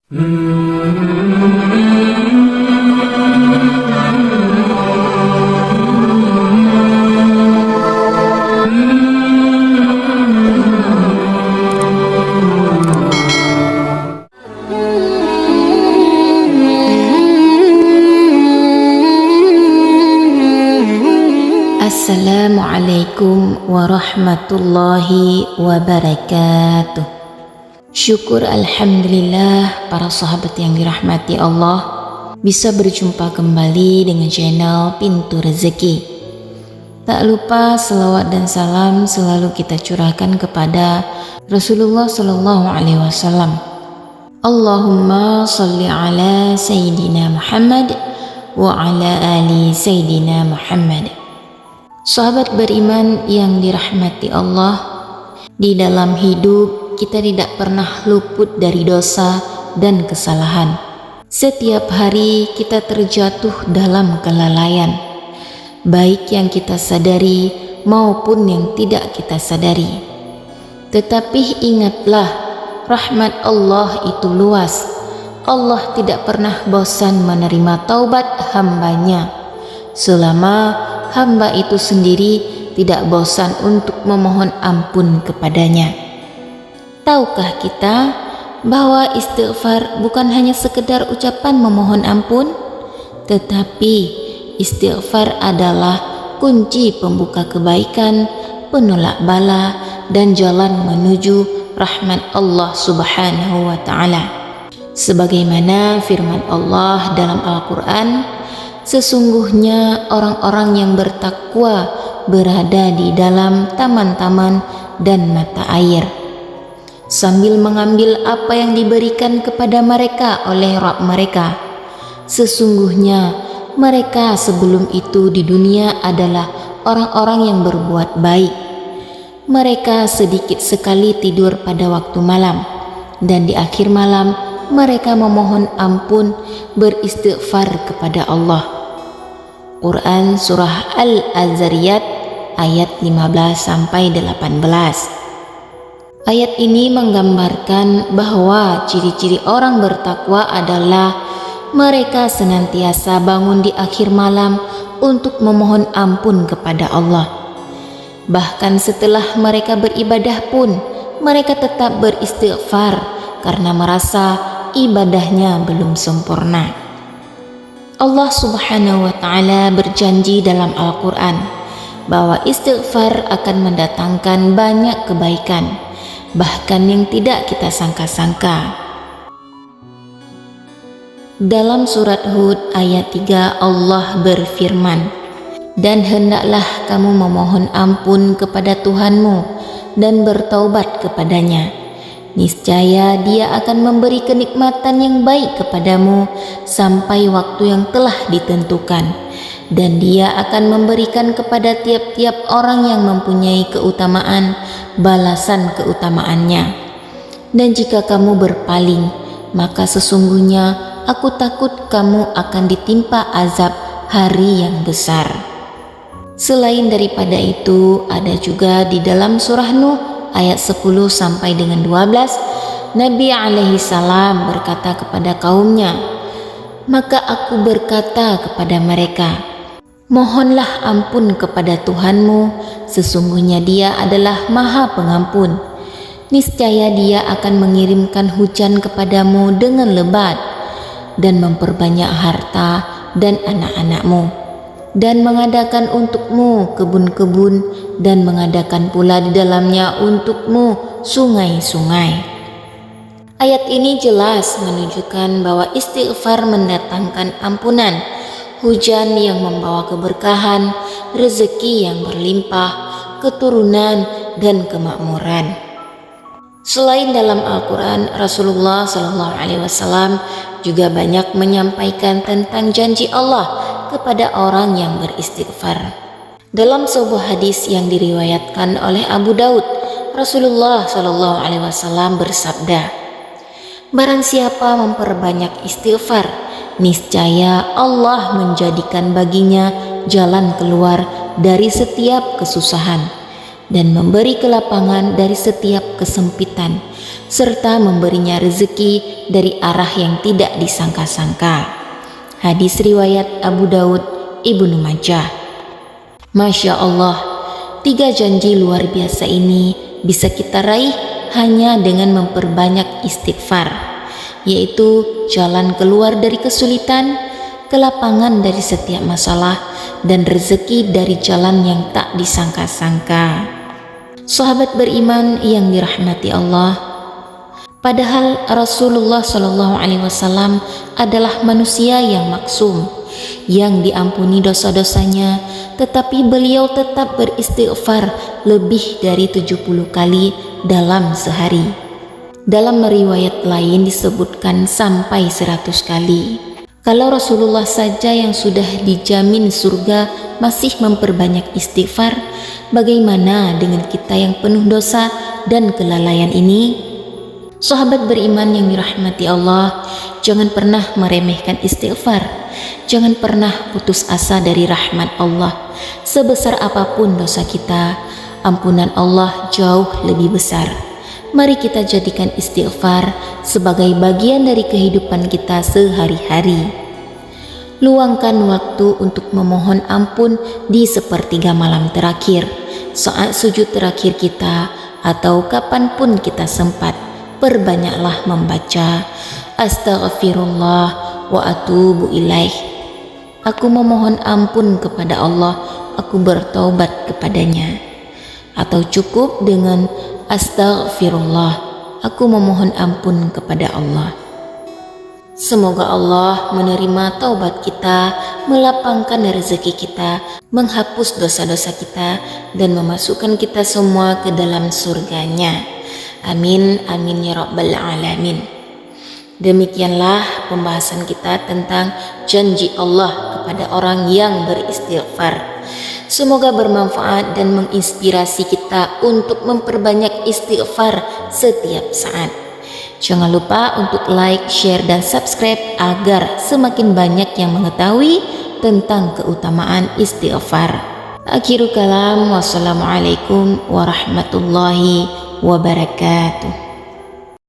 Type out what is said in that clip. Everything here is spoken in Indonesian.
Assalamualaikum warahmatullahi wabarakatuh. Syukur alhamdulillah para sahabat yang dirahmati Allah bisa berjumpa kembali dengan channel Pintu Rezeki. Tak lupa selawat dan salam selalu kita curahkan kepada Rasulullah Sallallahu Alaihi Wasallam. Allahumma salli ala Sayyidina Muhammad wa ala ali Sayyidina Muhammad. Sahabat beriman yang dirahmati Allah, di dalam hidup kita tidak pernah luput dari dosa dan kesalahan. Setiap hari kita terjatuh dalam kelalaian, baik yang kita sadari maupun yang tidak kita sadari. Tetapi ingatlah, rahmat Allah itu luas. Allah tidak pernah bosan menerima taubat hambanya, selama hamba itu sendiri tidak bosan untuk memohon ampun kepadanya. Tahukah kita bahwa istighfar bukan hanya sekedar ucapan memohon ampun, tetapi istighfar adalah kunci pembuka kebaikan, penolak bala, dan jalan menuju rahmat Allah Subhanahu wa Ta'ala. Sebagaimana firman Allah dalam Al-Quran, sesungguhnya orang-orang yang bertakwa berada di dalam taman-taman dan mata air, sambil mengambil apa yang diberikan kepada mereka oleh Rabb mereka. Sesungguhnya mereka sebelum itu di dunia adalah orang-orang yang berbuat baik. Mereka sedikit sekali tidur pada waktu malam, dan di akhir malam mereka memohon ampun, beristighfar kepada Allah. Quran Surah Al-Zariyat ayat 15-18. Ayat ini menggambarkan bahwa ciri-ciri orang bertakwa adalah mereka senantiasa bangun di akhir malam untuk memohon ampun kepada Allah. Bahkan setelah mereka beribadah pun, mereka tetap beristighfar karena merasa ibadahnya belum sempurna. Allah Subhanahu wa Ta'ala berjanji dalam Al-Quran bahwa istighfar akan mendatangkan banyak kebaikan, bahkan yang tidak kita sangka-sangka. Dalam surat Hud ayat 3 Allah berfirman, "Dan hendaklah kamu memohon ampun kepada Tuhanmu dan bertaubat kepadanya. Niscaya Dia akan memberi kenikmatan yang baik kepadamu sampai waktu yang telah ditentukan, dan Dia akan memberikan kepada tiap-tiap orang yang mempunyai keutamaan balasan keutamaannya. Dan jika kamu berpaling, maka sesungguhnya aku takut kamu akan ditimpa azab hari yang besar." Selain daripada itu, ada juga di dalam surah Nuh ayat 10 sampai dengan 12, Nabi alaihi salam berkata kepada kaumnya, "Maka aku berkata kepada mereka, mohonlah ampun kepada Tuhanmu, sesungguhnya Dia adalah Maha Pengampun. Niscaya Dia akan mengirimkan hujan kepadamu dengan lebat, dan memperbanyak harta dan anak-anakmu, dan mengadakan untukmu kebun-kebun, dan mengadakan pula di dalamnya untukmu sungai-sungai." Ayat ini jelas menunjukkan bahwa istighfar mendatangkan ampunan, hujan yang membawa keberkahan, rezeki yang berlimpah, keturunan, dan kemakmuran. Selain dalam Al-Quran, Rasulullah Sallallahu Alaihi Wasallam juga banyak menyampaikan tentang janji Allah kepada orang yang beristighfar. Dalam sebuah hadis yang diriwayatkan oleh Abu Daud, Rasulullah Shallallahu Alaihi Wasallam bersabda, "Barang siapa memperbanyak istighfar, niscaya Allah menjadikan baginya jalan keluar dari setiap kesusahan dan memberi kelapangan dari setiap kesempitan, serta memberinya rezeki dari arah yang tidak disangka-sangka. Hadis riwayat Abu Daud, Ibnu Majah. Masya Allah, 3 janji luar biasa ini bisa kita raih hanya dengan memperbanyak istighfar, yaitu jalan keluar dari kesulitan, kelapangan dari setiap masalah, dan rezeki dari jalan yang tak disangka-sangka. Sahabat beriman yang dirahmati Allah, padahal Rasulullah SAW adalah manusia yang maksum, yang diampuni dosa-dosanya, tetapi beliau tetap beristighfar lebih dari 70 kali dalam sehari. Dalam riwayat lain disebutkan sampai 100 kali. Kalau Rasulullah saja yang sudah dijamin surga masih memperbanyak istighfar, bagaimana dengan kita yang penuh dosa dan kelalaian ini? Sahabat beriman yang dirahmati Allah, jangan pernah meremehkan istighfar. Jangan pernah putus asa dari rahmat Allah. Sebesar apapun dosa kita, ampunan Allah jauh lebih besar. Mari kita jadikan istighfar sebagai bagian dari kehidupan kita sehari-hari. Luangkan waktu untuk memohon ampun di sepertiga malam terakhir, saat sujud terakhir kita, atau kapanpun kita sempat. Perbanyaklah membaca Astaghfirullah wa atubu ilaih. Aku memohon ampun kepada Allah, aku bertaubat kepadanya. Atau cukup dengan Astaghfirullah, aku memohon ampun kepada Allah. Semoga Allah menerima taubat kita, melapangkan rezeki kita, menghapus dosa-dosa kita, dan memasukkan kita semua ke dalam surganya. Amin, amin ya rabbal alamin. Demikianlah pembahasan kita tentang janji Allah kepada orang yang beristighfar. Semoga bermanfaat dan menginspirasi kita untuk memperbanyak istighfar setiap saat. Jangan lupa untuk like, share, dan subscribe agar semakin banyak yang mengetahui tentang keutamaan istighfar. Akhiru kalam, wassalamualaikum warahmatullahi wabarakatuh.